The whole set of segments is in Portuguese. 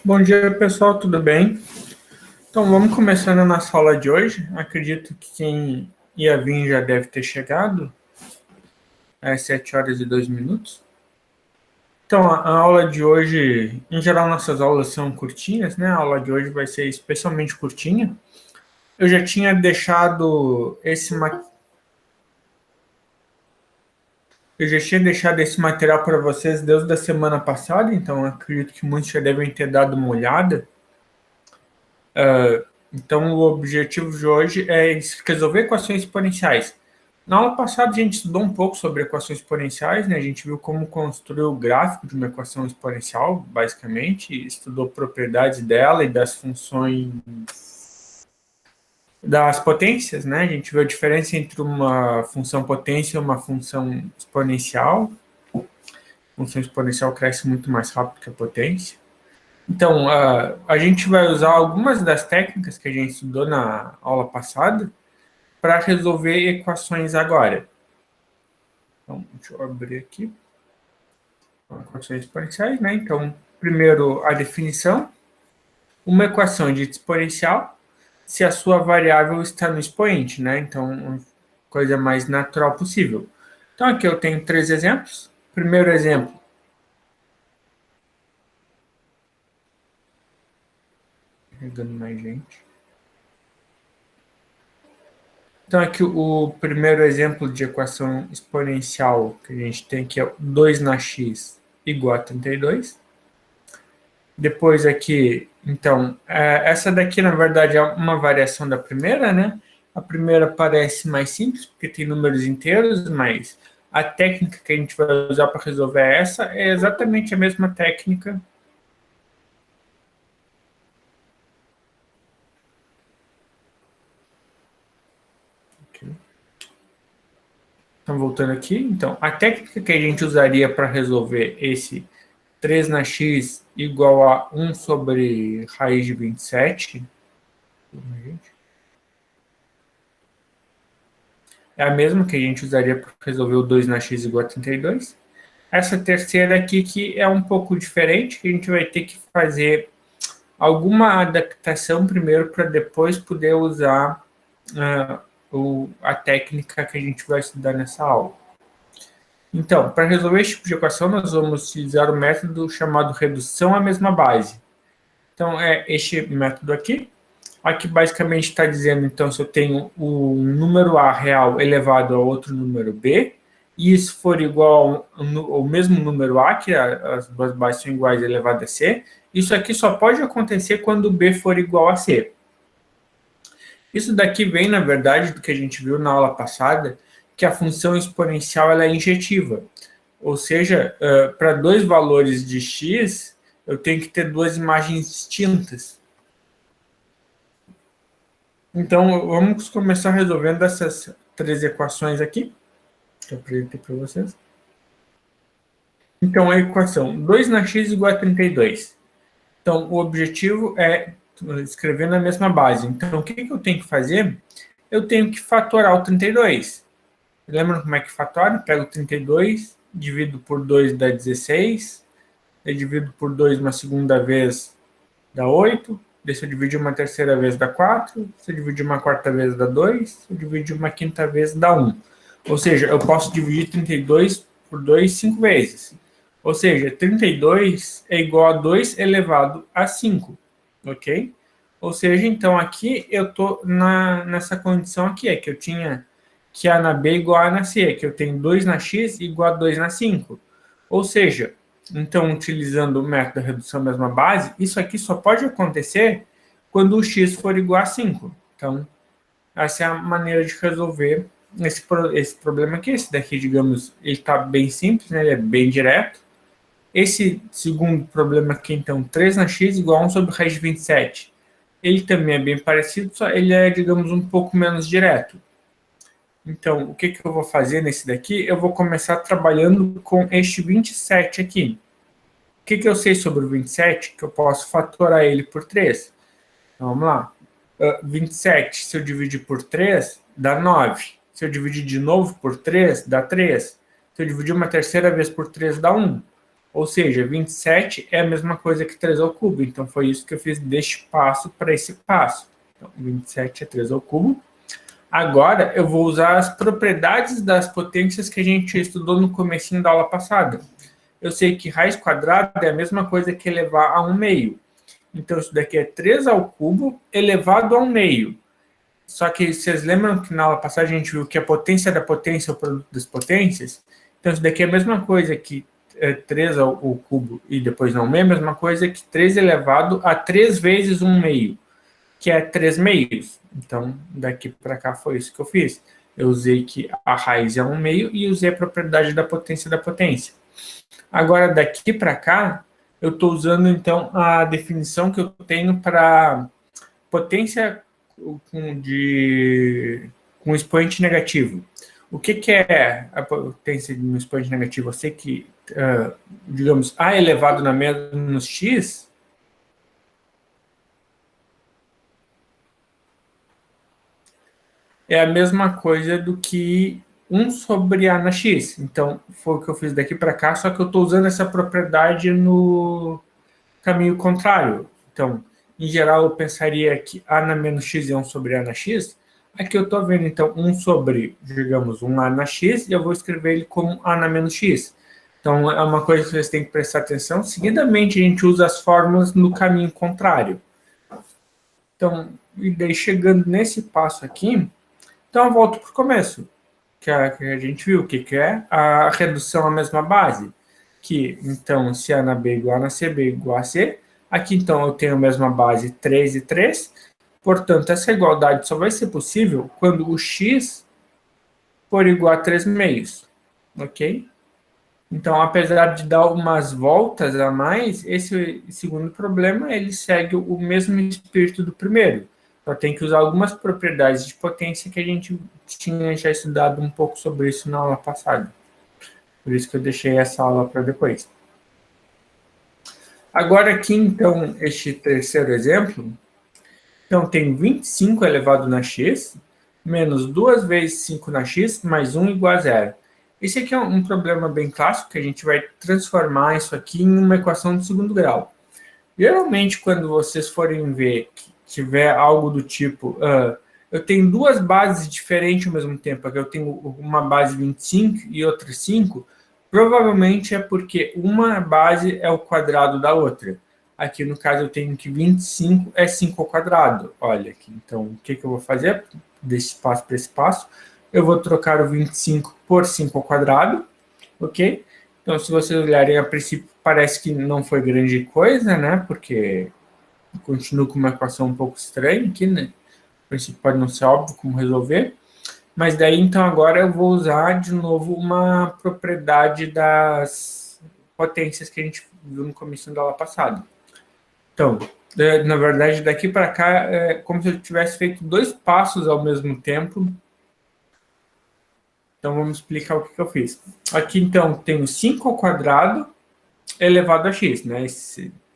Bom dia, pessoal, tudo bem? Então, vamos começando a nossa aula de hoje. Acredito que quem ia vir já deve ter chegado, às 7 horas e 2 minutos. Então, a aula de hoje, em geral, nossas aulas são curtinhas, né? A aula de hoje vai ser especialmente curtinha. Eu já tinha deixado esse material para vocês desde a semana passada, então acredito que muitos já devem ter dado uma olhada. Então, o objetivo de hoje é resolver equações exponenciais. Na aula passada, a gente estudou um pouco sobre equações exponenciais, né? A gente viu como construir o gráfico de uma equação exponencial, basicamente, estudou propriedades dela e das funções das potências, né? A gente viu a diferença entre uma função potência e uma função exponencial. A função exponencial cresce muito mais rápido que a potência. Então, a gente vai usar algumas das técnicas que a gente estudou na aula passada para resolver equações agora. Então, deixa eu abrir aqui. Equações exponenciais, né? Então, primeiro, a definição. Uma equação de exponencial se a sua variável está no expoente, né? Então, coisa mais natural possível. Então, aqui eu tenho 3 exemplos. Primeiro exemplo. Carregando mais gente. Então, aqui o primeiro exemplo de equação exponencial que a gente tem aqui é 2 na x igual a 32. Depois aqui, então, essa daqui, na verdade, é uma variação da primeira, né? A primeira parece mais simples, porque tem números inteiros, mas a técnica que a gente vai usar para resolver essa é exatamente a mesma técnica. Então, voltando aqui, então, a técnica que a gente usaria para resolver esse 3 na x igual a 1 sobre raiz de 27, é a mesma que a gente usaria para resolver o 2 na x igual a 32. Essa terceira aqui que é um pouco diferente, que a gente vai ter que fazer alguma adaptação primeiro para depois poder usar a técnica que a gente vai estudar nessa aula. Então, para resolver esse tipo de equação, nós vamos utilizar o método chamado redução à mesma base. Então, é este método aqui. Aqui, basicamente, está dizendo, então, se eu tenho um número A real elevado a outro número B, e isso for igual ao mesmo número A, que as duas bases são iguais elevado a C, isso aqui só pode acontecer quando B for igual a C. Isso daqui vem, na verdade, do que a gente viu na aula passada, que a função exponencial ela é injetiva. Ou seja, para dois valores de x, eu tenho que ter duas imagens distintas. Então, vamos começar resolvendo essas 3 equações aqui, que eu apresentei para vocês. Então, a equação 2 na x igual a 32. Então, o objetivo é escrever na mesma base. Então, o que eu tenho que fazer? Eu tenho que fatorar o 32. Lembra como é que fatora? Pego o 32, divido por 2 dá 16, eu divido por 2 uma segunda vez dá 8, se eu dividir uma terceira vez dá 4, se eu dividir uma quarta vez dá 2, se eu dividir uma quinta vez dá 1. Ou seja, eu posso dividir 32 por 2 5 vezes. Ou seja, 32 é igual a 2 elevado a 5, ok? Ou seja, então aqui eu estou nessa condição aqui, é que eu tinha que A na B igual a A na C, que eu tenho 2 na x igual a 2 na 5. Ou seja, então, utilizando o método da redução da mesma base, isso aqui só pode acontecer quando o x for igual a 5. Então, essa é a maneira de resolver esse problema aqui. Esse daqui, digamos, ele está bem simples, né? Ele é bem direto. Esse segundo problema aqui, então, 3 na x igual a 1 sobre raiz de 27. Ele também é bem parecido, só ele é, digamos, um pouco menos direto. Então, o que eu vou fazer nesse daqui? Eu vou começar trabalhando com este 27 aqui. O que eu sei sobre o 27? Que eu posso fatorar ele por 3. Então, vamos lá. 27, se eu dividir por 3, dá 9. Se eu dividir de novo por 3, dá 3. Se eu dividir uma terceira vez por 3, dá 1. Ou seja, 27 é a mesma coisa que 3 ao cubo. Então, foi isso que eu fiz deste passo para esse passo. Então, 27 é 3 ao cubo. Agora, eu vou usar as propriedades das potências que a gente estudou no comecinho da aula passada. Eu sei que raiz quadrada é a mesma coisa que elevar a 1 meio. Então, isso daqui é 3 ao cubo elevado a 1 meio. Só que vocês lembram que na aula passada a gente viu que a potência da potência é o produto das potências? Então, isso daqui é a mesma coisa que 3 ao cubo e depois não meio, é a mesma coisa que 3 elevado a 3 vezes 1 meio, que é 3 meios. Então, daqui para cá foi isso que eu fiz. Eu usei que a raiz é 1 meio e usei a propriedade da potência. Agora, daqui para cá, eu estou usando, então, a definição que eu tenho para potência com expoente negativo. O que é a potência no expoente negativo? Eu sei que, digamos, A elevado na menos x é a mesma coisa do que 1 sobre A na x. Então, foi o que eu fiz daqui para cá, só que eu estou usando essa propriedade no caminho contrário. Então, em geral, eu pensaria que A na menos x é 1 sobre A na x. Aqui eu estou vendo, então, 1 sobre, digamos, 1A na x, e eu vou escrever ele como A na menos x. Então, é uma coisa que vocês têm que prestar atenção. Seguidamente, a gente usa as fórmulas no caminho contrário. Então, e daí chegando nesse passo aqui, então eu volto para o começo, que a gente viu, que é a redução à mesma base. Que, então, se A na B igual a na C, B igual a C. Aqui, então, eu tenho a mesma base 3 e 3. Portanto, essa igualdade só vai ser possível quando o x for igual a 3 meios. Ok? Então, apesar de dar umas voltas a mais, esse segundo problema, ele segue o mesmo espírito do primeiro. Só tem que usar algumas propriedades de potência que a gente tinha já estudado um pouco sobre isso na aula passada. Por isso que eu deixei essa aula para depois. Agora aqui, então, este terceiro exemplo. Então, tem 25 elevado na x, menos 2 vezes 5 na x, mais 1 igual a zero. Esse aqui é um problema bem clássico, que a gente vai transformar isso aqui em uma equação de segundo grau. Geralmente, quando vocês forem ver que tiver algo do tipo, eu tenho duas bases diferentes ao mesmo tempo, aqui eu tenho uma base 25 e outra 5, provavelmente é porque uma base é o quadrado da outra. Aqui, no caso, eu tenho que 25 é 5 ao quadrado. Olha aqui, então, o que eu vou fazer desse espaço para esse espaço? Eu vou trocar o 25 por 5 ao quadrado, ok? Então, se vocês olharem, a princípio, parece que não foi grande coisa, né? Porque continuo com uma equação um pouco estranha aqui, né? A princípio pode não ser óbvio como resolver. Mas daí, então, agora eu vou usar de novo uma propriedade das potências que a gente viu no começo da aula passada. Então, na verdade, daqui para cá, é como se eu tivesse feito dois passos ao mesmo tempo. Então, vamos explicar o que eu fiz. Aqui, então, tenho 5 ao quadrado elevado a x, né?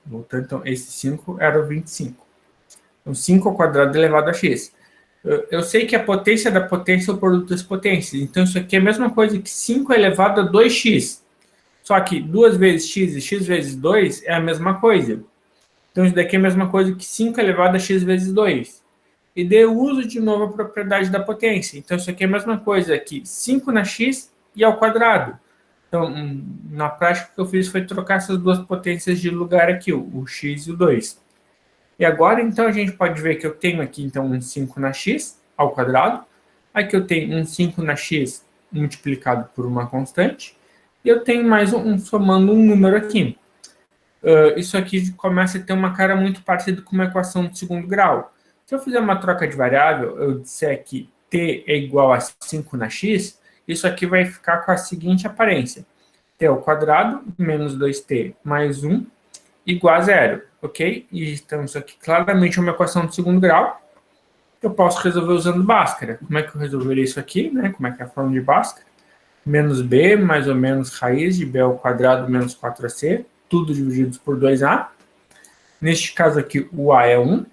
Voltando, então, esse 5 era o 25. Então, 5 ao quadrado elevado a x. Eu sei que a potência da potência é o produto das potências. Então, isso aqui é a mesma coisa que 5 elevado a 2x. Só que 2 vezes x e x vezes 2 é a mesma coisa. Então, isso daqui é a mesma coisa que 5 elevado a x vezes 2. E daí eu uso de novo a propriedade da potência. Então, isso aqui é a mesma coisa que 5 na x e ao quadrado. Então, na prática, o que eu fiz foi trocar essas duas potências de lugar aqui, o x e o 2. E agora, então, a gente pode ver que eu tenho aqui, então, um 5 na x ao quadrado. Aqui eu tenho um 5 na x multiplicado por uma constante. E eu tenho mais somando um número aqui. Isso aqui começa a ter uma cara muito parecida com uma equação de segundo grau. Se eu fizer uma troca de variável, eu disser que t é igual a 5 na x, isso aqui vai ficar com a seguinte aparência. T ao quadrado menos 2t mais 1 igual a zero, ok? E, então, isso aqui claramente é uma equação de segundo grau. Eu posso resolver usando Bhaskara. Como é que eu resolveria isso aqui? Né? Como é que é a forma de Bhaskara? Menos b mais ou menos raiz de b ao quadrado menos 4ac, tudo dividido por 2a. Neste caso aqui, o a é 1,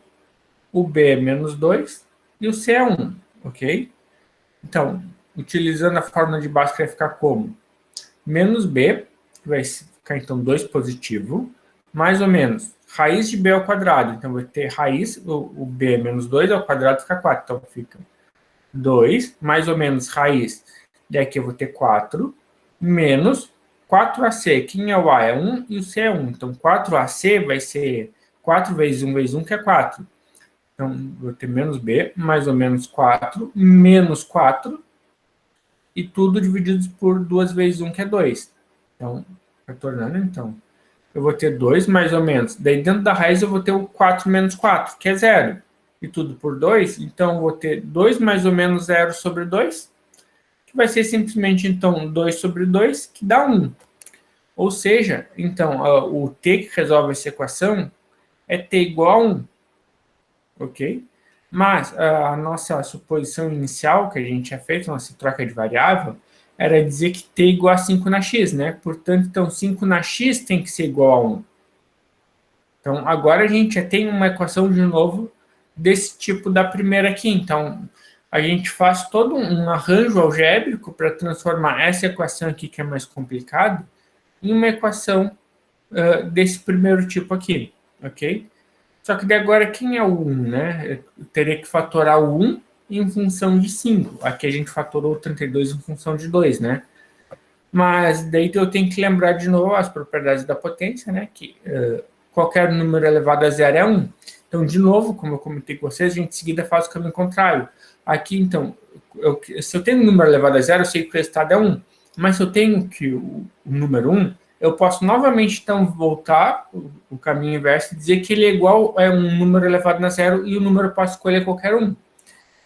o b é menos 2 e o c é 1, ok? Então, utilizando a fórmula de Bhaskara, vai ficar como? Menos b, que vai ficar ficar, então, 2 positivo, mais ou menos raiz de b ao quadrado. Então, vai ter raiz, o b menos 2 ao quadrado fica 4. Então, fica 2, mais ou menos raiz. Daqui eu vou ter 4, menos 4ac. Quem é o a? É 1 e o c é 1. Então, 4ac vai ser 4 vezes 1, que é 4. Então, vou ter menos b, mais ou menos 4, menos 4, e tudo dividido por 2 vezes 1, que é 2. Então, retornando, então, eu vou ter 2, mais ou menos. Daí, dentro da raiz, eu vou ter o 4 menos 4, que é 0. E tudo por 2, então, eu vou ter 2 mais ou menos 0 sobre 2, que vai ser simplesmente, então, 2 sobre 2, que dá 1. Ou seja, então, o t que resolve essa equação é t igual a 1. Ok? Mas a nossa suposição inicial, que a gente tinha feito, nossa troca de variável, era dizer que t igual a 5 na x, né? Portanto, então, 5 na x tem que ser igual a 1. Então, agora a gente já tem uma equação de novo desse tipo da primeira aqui. Então, a gente faz todo um arranjo algébrico para transformar essa equação aqui, que é mais complicada, em uma equação desse primeiro tipo aqui, ok? Só que de agora, quem é o 1, né? Eu teria que fatorar o 1 em função de 5. Aqui a gente fatorou o 32 em função de 2, né? Mas daí eu tenho que lembrar de novo as propriedades da potência, né? Que qualquer número elevado a 0 é 1. Então, de novo, como eu comentei com vocês, a gente em seguida faz o caminho contrário. Aqui, então, se eu tenho um número elevado a 0, eu sei que o resultado é 1. Mas se eu tenho que o número 1, eu posso novamente, então, voltar o caminho inverso e dizer que ele é igual a um número elevado a 0 e o número eu posso escolher qualquer um.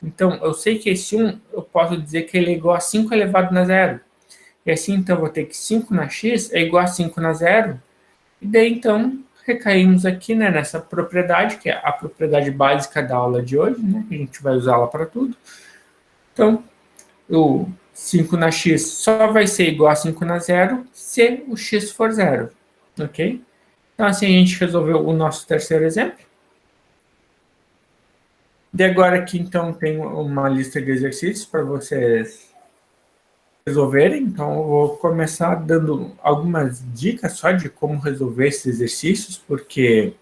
Então, eu sei que esse 1, eu posso dizer que ele é igual a 5 elevado a 0. E assim, então, eu vou ter que 5 na x é igual a 5 na 0. E daí, então, recaímos aqui, né, nessa propriedade, que é a propriedade básica da aula de hoje, né, que a gente vai usá-la para tudo. Então, o 5 na x só vai ser igual a 5 na 0 se o x for 0, ok? Então, assim, a gente resolveu o nosso terceiro exemplo. De agora aqui, então, tem uma lista de exercícios para vocês resolverem. Então, eu vou começar dando algumas dicas só de como resolver esses exercícios, porque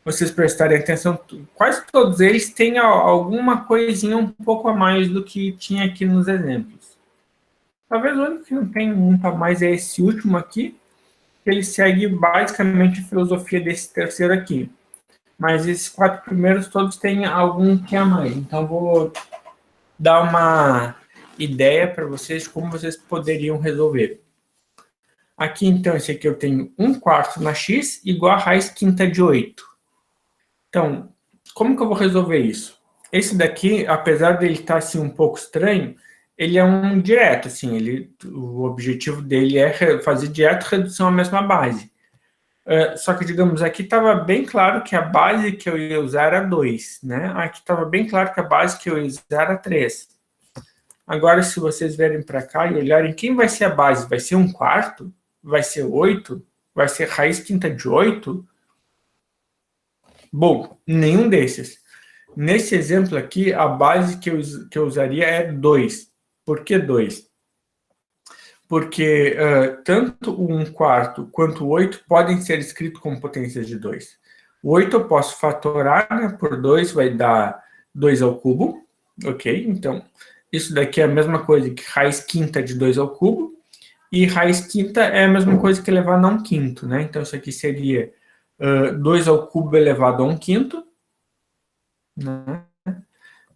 vocês prestarem atenção, quase todos eles têm alguma coisinha um pouco a mais do que tinha aqui nos exemplos. Talvez o único que não tem muito a mais é esse último aqui, que ele segue basicamente a filosofia desse terceiro aqui. Mas esses 4 primeiros todos têm algum que a mais. Então, vou dar uma ideia para vocês de como vocês poderiam resolver. Aqui, então, esse aqui eu tenho 1/4 na x igual a raiz quinta de 8. Então, como que eu vou resolver isso? Esse daqui, apesar dele estar assim, um pouco estranho, ele é um direto, assim, o objetivo dele é fazer direto redução à mesma base. Só que, digamos, aqui estava bem claro que a base que eu ia usar era 2, né? Aqui estava bem claro que a base que eu ia usar era 3. Agora, se vocês verem para cá e olharem, quem vai ser a base? Vai ser 1/4? Vai ser 8? Vai ser raiz quinta de 8? Bom, nenhum desses. Nesse exemplo aqui, a base que eu usaria é 2. Por que 2? Porque tanto o 1/4 quanto o 8 podem ser escritos como potências de 2. O 8 eu posso fatorar, né, por 2, vai dar 2 ao cubo, ok? Então, isso daqui é a mesma coisa que raiz quinta de 2 ao cubo, e raiz quinta é a mesma coisa que elevado a 1/5, né? Então, isso aqui seria 2 ao cubo elevado a 1/5, né?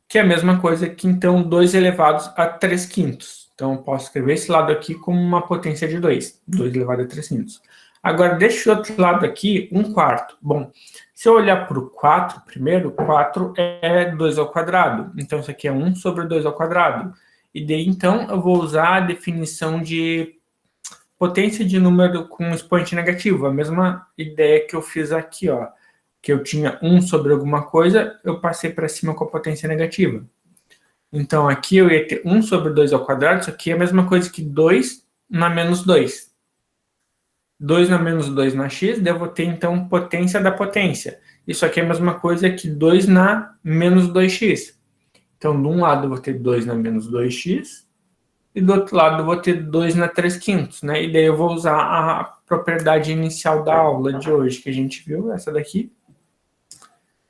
Que é a mesma coisa que, então, 2 elevados a 3/5. Então, eu posso escrever esse lado aqui como uma potência de 2. 2 elevado a 3/5. Agora, desse outro lado aqui, 1/4. Bom, se eu olhar para o 4 primeiro, 4 é 2 ao quadrado. Então, isso aqui é 1 sobre 2 ao quadrado. E daí, então, eu vou usar a definição de potência de número com expoente negativo. A mesma ideia que eu fiz aqui, ó. Que eu tinha 1 sobre alguma coisa, eu passei para cima com a potência negativa. Então, aqui eu ia ter 1 sobre 2 ao quadrado, isso aqui é a mesma coisa que 2 na menos 2. 2 na menos 2 na x, daí eu vou ter, então, potência da potência. Isso aqui é a mesma coisa que 2 na menos 2x. Então, de um lado eu vou ter 2 na menos 2x, e do outro lado eu vou ter 2 na 3/5, né? E daí eu vou usar a propriedade inicial da aula de hoje, que a gente viu, essa daqui,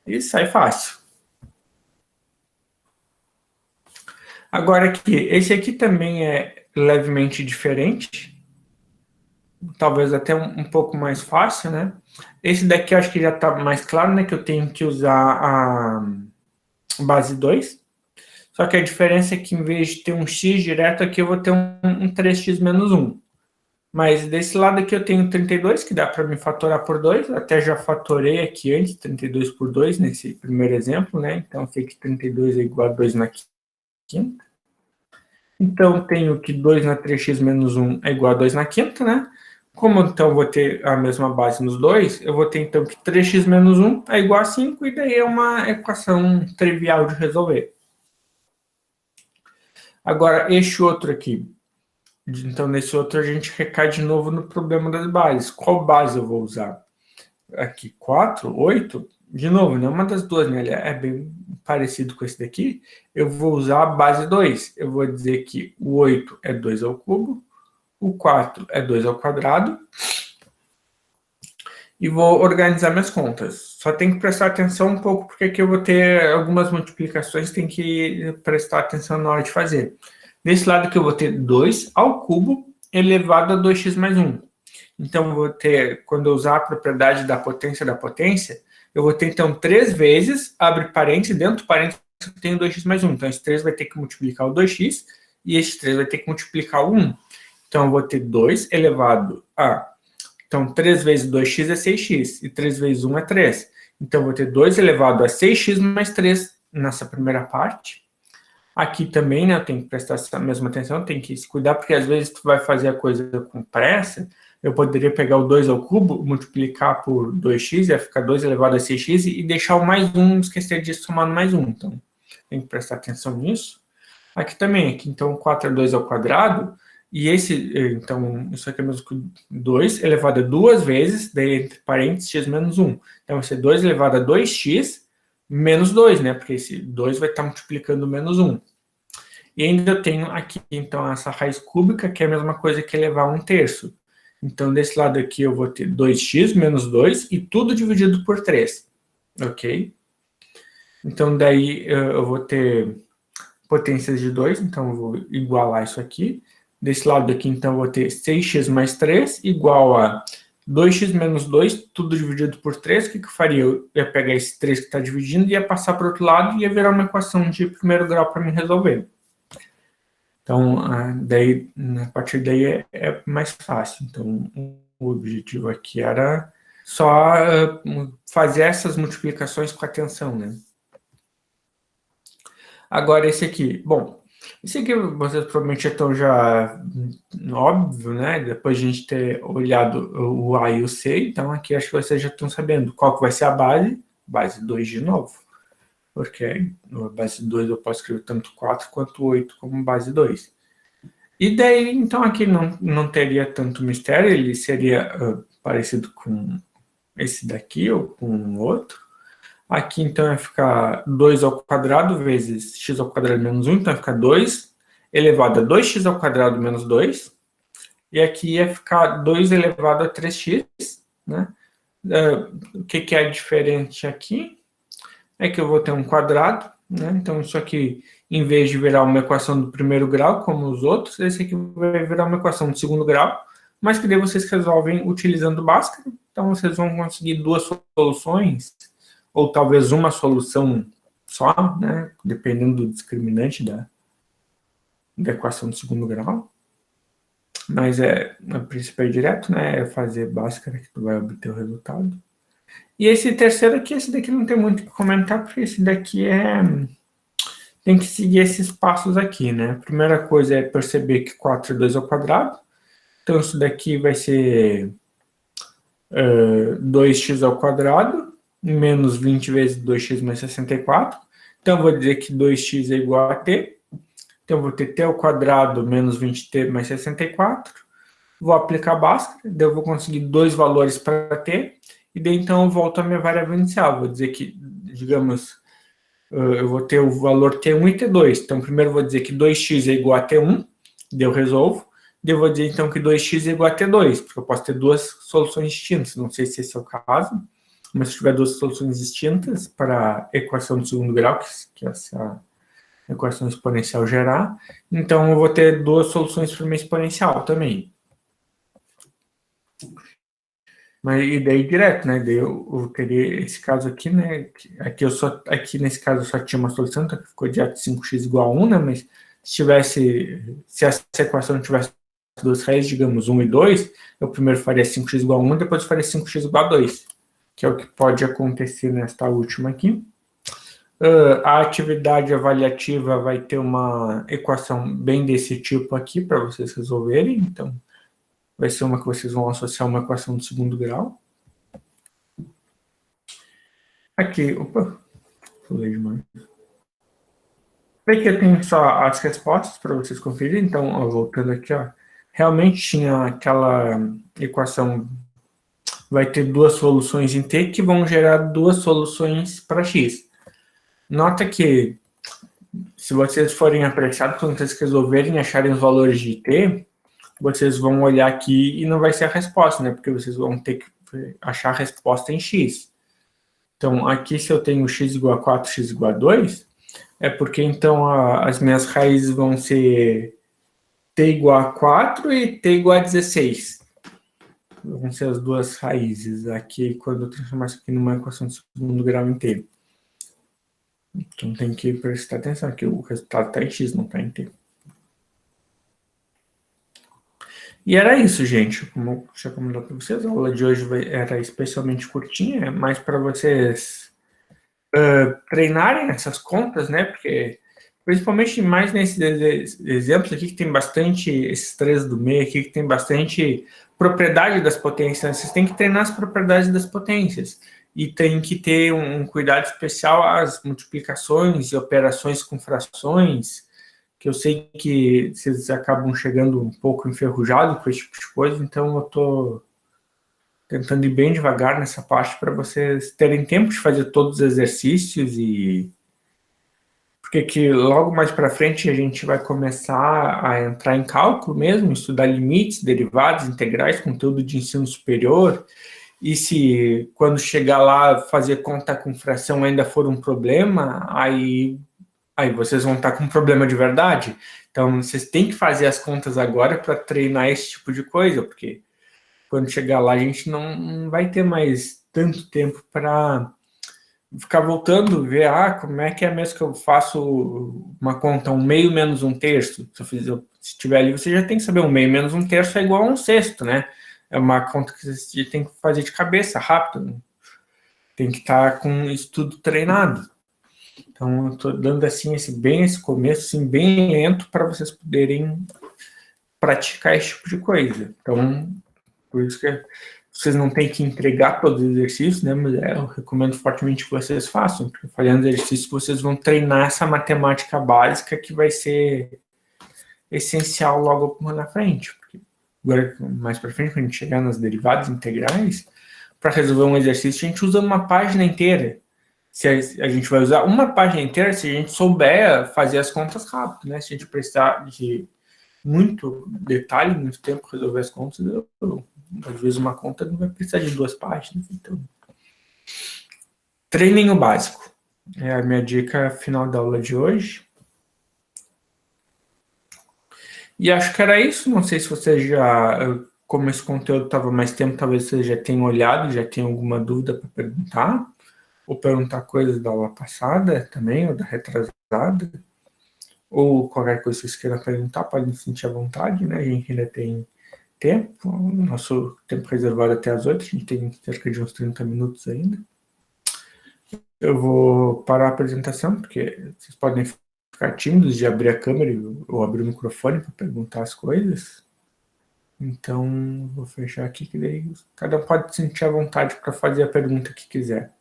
e sai fácil. Agora aqui, esse aqui também é levemente diferente, talvez até um pouco mais fácil, né? Esse daqui eu acho que já está mais claro, né? Que eu tenho que usar a base 2. Só que a diferença é que em vez de ter um x direto aqui, eu vou ter um 3x menos 1. Mas desse lado aqui eu tenho 32, que dá para me fatorar por 2. Até já fatorei aqui antes, 32 por 2, nesse primeiro exemplo, né? Então eu sei que 32 é igual a 2 na quinta. Então tenho que 2 na 3x menos 1 é igual a 2 na quinta, né? Como então eu vou ter a mesma base nos dois, eu vou ter então que 3x menos 1 é igual a 5, e daí é uma equação trivial de resolver. Agora, este outro aqui. Então, nesse outro, a gente recai de novo no problema das bases. Qual base eu vou usar? Aqui, 4, 8. De novo, nenhuma das duas, né? Ele é bem parecido com esse daqui. Eu vou usar a base 2. Eu vou dizer que o 8 é 2 ao cubo, o 4 é 2 ao quadrado. E vou organizar minhas contas. Só tem que prestar atenção um pouco, porque aqui eu vou ter algumas multiplicações, tem que prestar atenção na hora de fazer. Desse lado aqui eu vou ter 2 ao cubo elevado a 2x mais 1. Então, eu vou ter, quando eu usar a propriedade da potência, eu vou ter, então, 3 vezes, abre parênteses, dentro do parênteses eu tenho 2x mais 1. Então, esse 3 vai ter que multiplicar o 2x, e esse 3 vai ter que multiplicar o 1. Então, eu vou ter 2 elevado a... Então, 3 vezes 2x é 6x, e 3 vezes 1 é 3. Então, eu vou ter 2 elevado a 6x mais 3 nessa primeira parte. Aqui também, né, eu tenho que prestar essa mesma atenção, tem que se cuidar, porque às vezes tu vai fazer a coisa com pressa. Eu poderia pegar o 2 ao cubo, multiplicar por 2x, ia ficar 2 elevado a 6x, e deixar o mais 1, esquecer de somar no mais 1. Então, tem que prestar atenção nisso. Aqui também, aqui, então, 4 é 2 ao quadrado, e esse, então, isso aqui é mesmo que 2 elevado a 2 vezes, daí entre parênteses, x menos 1. Então, vai ser 2 elevado a 2x menos 2, né? Porque esse 2 vai estar multiplicando menos 1. E ainda eu tenho aqui, então, essa raiz cúbica, que é a mesma coisa que elevar a 1/3. Então, desse lado aqui eu vou ter 2x menos 2 e tudo dividido por 3. Ok? Então, daí eu vou ter potências de 2, então eu vou igualar isso aqui. Desse lado aqui, então, eu vou ter 6x mais 3 igual a 2x menos 2, tudo dividido por 3. O que eu faria? Eu ia pegar esse 3 que está dividindo, ia passar para o outro lado e ia virar uma equação de primeiro grau para me resolver. Então, daí, a partir daí é mais fácil. Então, o objetivo aqui era só fazer essas multiplicações com atenção, né? Agora, esse aqui. Bom, esse aqui vocês provavelmente já estão óbvio, né? Depois de a gente ter olhado o A e o C, então aqui acho que vocês já estão sabendo qual que vai ser a base. Base 2 de novo. Porque a base 2 eu posso escrever tanto 4 quanto 8 como base 2. E daí, então, aqui não teria tanto mistério, ele seria parecido com esse daqui ou com um outro. Aqui, então, vai ficar 2 ao quadrado vezes x ao quadrado menos 1, então vai ficar 2 elevado a 2x ao quadrado menos 2. E aqui ia ficar 2 elevado a 3x, né? O que é diferente aqui é que eu vou ter um quadrado, né? Então, isso aqui, em vez de virar uma equação do primeiro grau, como os outros, esse aqui vai virar uma equação do segundo grau, mas que daí vocês resolvem utilizando o Bhaskara. Então, vocês vão conseguir duas soluções, ou talvez uma solução só, né? Dependendo do discriminante da equação do segundo grau. Mas a princípio é direto, né? É fazer Bhaskara que tu vai obter o resultado. E esse terceiro aqui, esse daqui não tem muito o que comentar, porque esse daqui tem que seguir esses passos aqui, né? A primeira coisa é perceber que 4 é 2 ao quadrado. Então, isso daqui vai ser 2x ao quadrado, menos 20 vezes 2x mais 64. Então, eu vou dizer que 2x é igual a t. Então, eu vou ter t ao quadrado menos 20t mais 64. Vou aplicar Bhaskara, daí eu vou conseguir dois valores para t. E daí, então, eu volto à minha variável inicial. Vou dizer que, digamos, eu vou ter o valor T1 e T2. Então, primeiro eu vou dizer que 2x é igual a T1. Daí eu resolvo. Daí eu vou dizer, então, que 2x é igual a T2, porque eu posso ter duas soluções distintas. Não sei se esse é o caso, mas se tiver duas soluções distintas para a equação de segundo grau, que essa equação exponencial gerar, então eu vou ter duas soluções para uma exponencial também. Mas e daí direto, né? Daí eu teria esse caso aqui, né? Aqui nesse caso eu só tinha uma solução, então ficou direto 5x igual a 1, né? Mas se essa equação tivesse duas raízes, digamos 1 e 2, eu primeiro faria 5x igual a 1, depois faria 5x igual a 2, que é o que pode acontecer nesta última aqui. A atividade avaliativa vai ter uma equação bem desse tipo aqui para vocês resolverem, então vai ser uma que vocês vão associar uma equação de segundo grau. Aqui, opa, falei demais. Aqui eu tenho só as respostas para vocês conferirem, então, ó, voltando aqui, ó, realmente tinha aquela equação, vai ter duas soluções em T que vão gerar duas soluções para X. Nota que, se vocês forem apressados, quando vocês resolverem e acharem os valores de T, vocês vão olhar aqui e não vai ser a resposta, né? Porque vocês vão ter que achar a resposta em X. Então, aqui se eu tenho x igual a 4, x igual a 2, é porque então as minhas raízes vão ser t igual a 4 e t igual a 16. Vão ser as duas raízes aqui, quando eu transformar isso aqui numa equação de segundo grau em t. Então tem que prestar atenção que o resultado está em x, não está em t. E era isso, gente. Como eu já comentei para vocês, a aula de hoje era especialmente curtinha, é mais para vocês treinarem essas contas, né? Porque, principalmente mais nesses exemplos aqui, que tem bastante, esses três do meio aqui, que tem bastante propriedade das potências, vocês têm que treinar as propriedades das potências. E tem que ter um cuidado especial às multiplicações e operações com frações, que eu sei que vocês acabam chegando um pouco enferrujados com esse tipo de coisa, então eu estou tentando ir bem devagar nessa parte para vocês terem tempo de fazer todos os exercícios e porque que logo mais para frente a gente vai começar a entrar em cálculo mesmo, estudar limites, derivadas, integrais, conteúdo de ensino superior, e se quando chegar lá fazer conta com fração ainda for um problema, aí vocês vão estar com um problema de verdade. Então vocês têm que fazer as contas agora para treinar esse tipo de coisa, porque quando chegar lá, a gente não vai ter mais tanto tempo para ficar voltando, ver, como é que é mesmo que eu faço uma conta, um meio menos um terço. Se tiver ali, você já tem que saber, um meio menos um terço é igual a um sexto, né? É uma conta que você tem que fazer de cabeça, rápido. Tem que estar com um estudo treinado. Então, eu estou dando assim, esse começo, assim, bem lento, para vocês poderem praticar esse tipo de coisa. Então, por isso que vocês não têm que entregar todos os exercícios, né? Mas eu recomendo fortemente que vocês façam, porque fazendo exercícios vocês vão treinar essa matemática básica que vai ser essencial logo na frente. Porque agora, mais para frente, quando a gente chegar nas derivadas integrais, para resolver um exercício, a gente usa uma página inteira. Se a gente vai usar uma página inteira se a gente souber fazer as contas rápido, né? Se a gente precisar de muito detalhe, muito tempo para resolver as contas, às vezes uma conta não vai precisar de 2 páginas. Então, treinem o básico. É a minha dica final da aula de hoje. E acho que era isso. Não sei se você já, como esse conteúdo estava mais tempo, talvez você já tenha olhado, já tenha alguma dúvida para perguntar, ou perguntar coisas da aula passada também, ou da retrasada, ou qualquer coisa que vocês queiram perguntar, podem se sentir à vontade, né? A gente ainda tem tempo, nosso tempo reservado até às 8, a gente tem cerca de uns 30 minutos ainda. Eu vou parar a apresentação, porque vocês podem ficar tímidos de abrir a câmera ou abrir o microfone para perguntar as coisas. Então, vou fechar aqui, que daí cada um pode se sentir à vontade para fazer a pergunta que quiser.